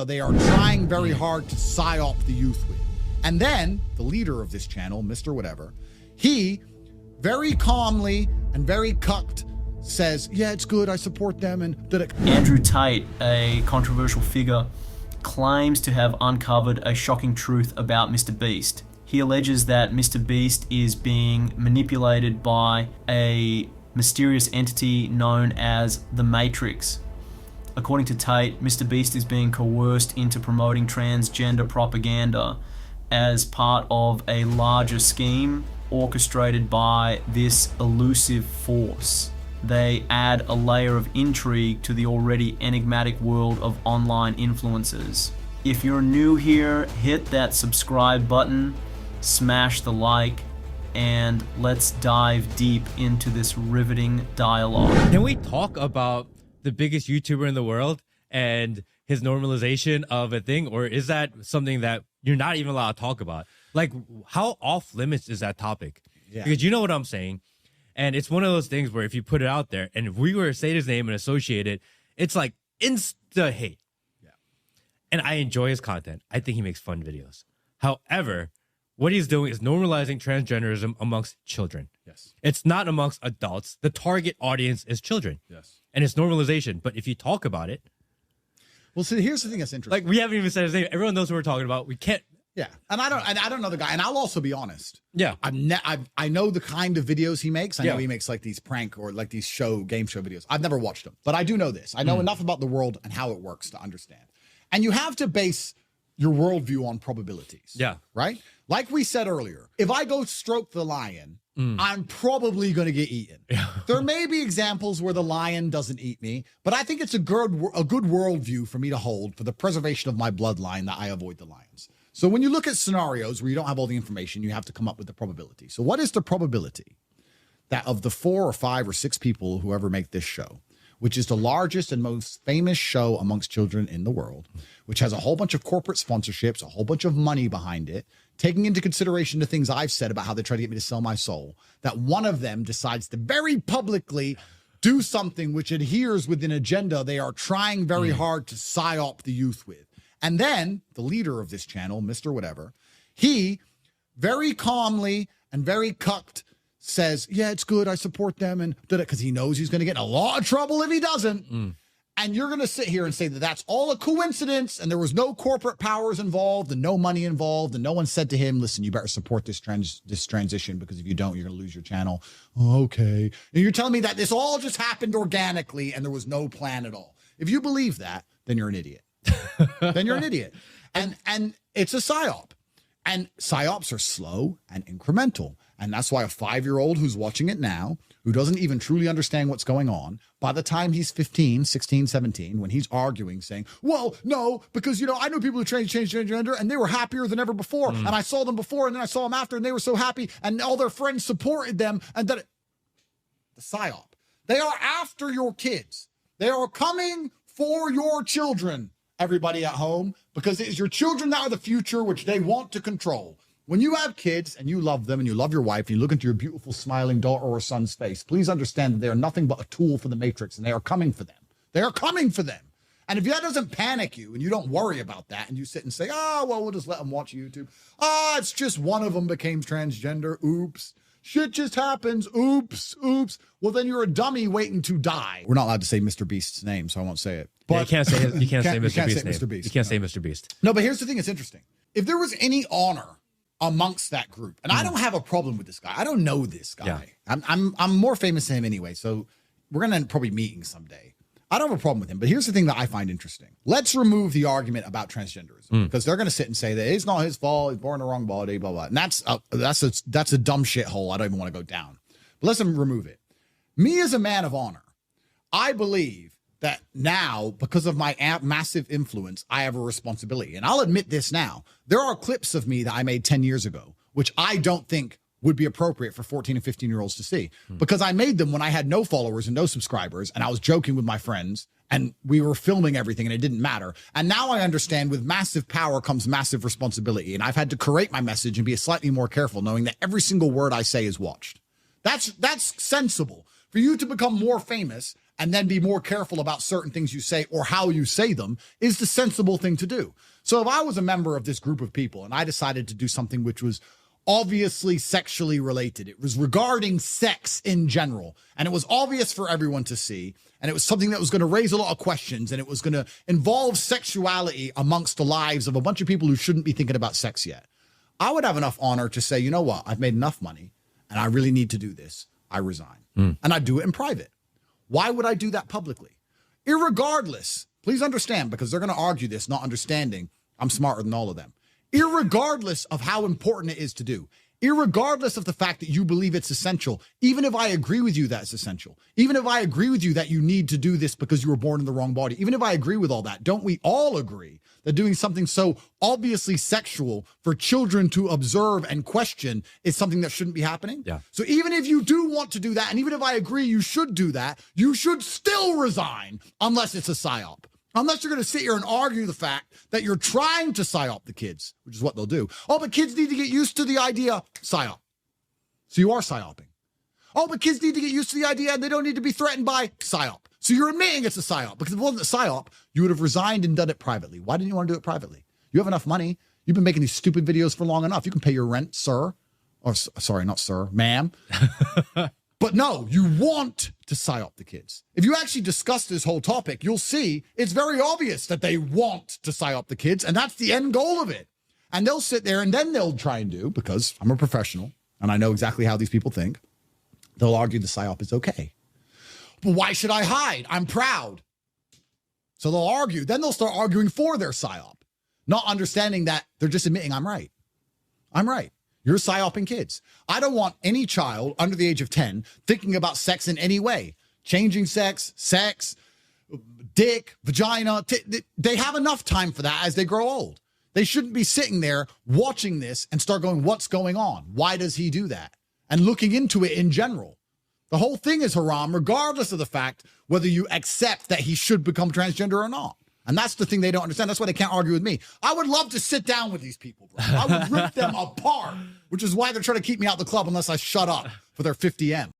They are trying very hard to psyop the youth with. And then the leader of this channel, Mr. Whatever, he very calmly and very cucked says, yeah, it's good, I support them. And Andrew Tate, a controversial figure, claims to have uncovered a shocking truth about MrBeast. He alleges that MrBeast is being manipulated by a mysterious entity known as the Matrix. According to Tate, MrBeast is being coerced into promoting transgender propaganda as part of a larger scheme orchestrated by this elusive force. They add a layer of intrigue to the already enigmatic world of online influencers. If you're new here, hit that subscribe button, smash the like, and let's dive deep into this riveting dialogue. Can we talk about the biggest YouTuber in the world and his normalization of a thing, or is that something that you're not even allowed to talk about? Like, how off limits is that topic? Yeah. Because you know what I'm saying, and it's one of those things where if you put it out there, and if we were to say his name and associate it, it's like insta hate. Yeah. And I enjoy his content. I think he makes fun videos. However, what he's doing is normalizing transgenderism amongst children. Yes. It's not amongst adults. The target audience is children. Yes. And it's normalization. But if you talk about it. Well, see, here's the thing that's interesting. Like, we haven't even said his name. Everyone knows who we're talking about. We can't. Yeah. And I don't know the guy. And I'll also be honest. Yeah. I know the kind of videos he makes. I know he makes like these prank or like these game show videos. I've never watched them. But I do know this. I know enough about the world and how it works to understand. And you have to base your worldview on probabilities. Yeah. Right? Like we said earlier, if I go stroke the lion, I'm probably going to get eaten. Yeah. There may be examples where the lion doesn't eat me, but I think it's a good worldview for me to hold for the preservation of my bloodline that I avoid the lions. So when you look at scenarios where you don't have all the information, you have to come up with the probability. So what is the probability that of the 4 or 5 or 6 people who ever make this show, which is the largest and most famous show amongst children in the world, which has a whole bunch of corporate sponsorships, a whole bunch of money behind it, taking into consideration the things I've said about how they try to get me to sell my soul, that one of them decides to very publicly do something which adheres with an agenda they are trying very hard to psyop the youth with. And then the leader of this channel, Mr. Whatever, he very calmly and very cucked says, yeah, it's good, I support them, and did it because he knows he's going to get in a lot of trouble if he doesn't. And you're going to sit here and say that that's all a coincidence and there was no corporate powers involved and no money involved and no one said to him, listen, you better support this transition because if you don't, you're going to lose your channel. Oh, okay. And you're telling me that this all just happened organically and there was no plan at all. If you believe that, then you're an idiot. Then you're an idiot. And it's a psyop. And psyops are slow and incremental. And that's why a 5-year-old who's watching it now, who doesn't even truly understand what's going on, by the time he's 15, 16, 17, when he's arguing, saying, well, no, because, you know, I know people who changed gender and they were happier than ever before. And I saw them before and then I saw them after and they were so happy and all their friends supported them. And that the psyop, they are after your kids. They are coming for your children, everybody at home, because it is your children that are the future, which they want to control. When you have kids and you love them and you love your wife and you look into your beautiful smiling daughter or son's face, please understand that they are nothing but a tool for the Matrix and they are coming for them. They are coming for them. And if that doesn't panic you and you don't worry about that and you sit and say, oh, well, we'll just let them watch YouTube. Ah, it's just one of them became transgender. Oops. Shit just happens. Oops. Oops. Well, then you're a dummy waiting to die. We're not allowed to say Mr. Beast's name, so I won't say it. But yeah, you can't say Mr. Beast. You can't say Mr. Beast. No, but here's the thing that's interesting. If there was any honor amongst that group, and I don't have a problem with this guy. I don't know this guy. Yeah. I'm more famous than him anyway, so we're gonna probably meeting someday. I don't have a problem with him, but here's the thing that I find interesting. Let's remove the argument about transgenderism because they're gonna sit and say that it's not his fault, he's born in the wrong body, blah blah. And that's a dumb shithole I don't even want to go down. But let's remove it. Me as a man of honor, I believe that now, because of my massive influence, I have a responsibility. And I'll admit this now. There are clips of me that I made 10 years ago, which I don't think would be appropriate for 14 and 15-year-olds to see. Because I made them when I had no followers and no subscribers, and I was joking with my friends, and we were filming everything, and it didn't matter. And now I understand with massive power comes massive responsibility, and I've had to curate my message and be slightly more careful, knowing that every single word I say is watched. That's sensible. For you to become more famous and then be more careful about certain things you say or how you say them is the sensible thing to do. So if I was a member of this group of people and I decided to do something which was obviously sexually related, it was regarding sex in general, and it was obvious for everyone to see, and it was something that was going to raise a lot of questions, and it was going to involve sexuality amongst the lives of a bunch of people who shouldn't be thinking about sex yet, I would have enough honor to say, you know what, I've made enough money and I really need to do this. I resign. And I do it in private. Why would I do that publicly? Irregardless, please understand, because they're going to argue this, not understanding I'm smarter than all of them. Irregardless of how important it is to do, irregardless of the fact that you believe it's essential, even if I agree with you that it's essential, even if I agree with you that you need to do this because you were born in the wrong body, even if I agree with all that, don't we all agree that doing something so obviously sexual for children to observe and question is something that shouldn't be happening? Yeah. So even if you do want to do that, and even if I agree you should do that, you should still resign unless it's a psyop. Unless you're going to sit here and argue the fact that you're trying to psyop the kids, which is what they'll do. Oh, but kids need to get used to the idea, psyop. So you are psyoping. Oh, but kids need to get used to the idea and they don't need to be threatened by psyop. So you're admitting it's a psyop. Because if it wasn't a psyop, you would have resigned and done it privately. Why didn't you want to do it privately? You have enough money. You've been making these stupid videos for long enough. You can pay your rent, sir. Or sorry, not sir, ma'am. But no, you want to psyop the kids. If you actually discuss this whole topic, you'll see it's very obvious that they want to psyop the kids, and that's the end goal of it. And they'll sit there and then they'll try and do, because I'm a professional and I know exactly how these people think, they'll argue the psyop is okay. But why should I hide? I'm proud. So they'll argue. Then they'll start arguing for their psyop, not understanding that they're just admitting I'm right. I'm right. You're psyoping kids. I don't want any child under the age of 10 thinking about sex in any way. Changing sex, dick, vagina. They have enough time for that as they grow old. They shouldn't be sitting there watching this and start going, what's going on? Why does he do that? And looking into it in general. The whole thing is haram, regardless of the fact whether you accept that he should become transgender or not. And that's the thing they don't understand. That's why they can't argue with me. I would love to sit down with these people, bro. I would rip them apart, which is why they're trying to keep me out the club unless I shut up for their 50M.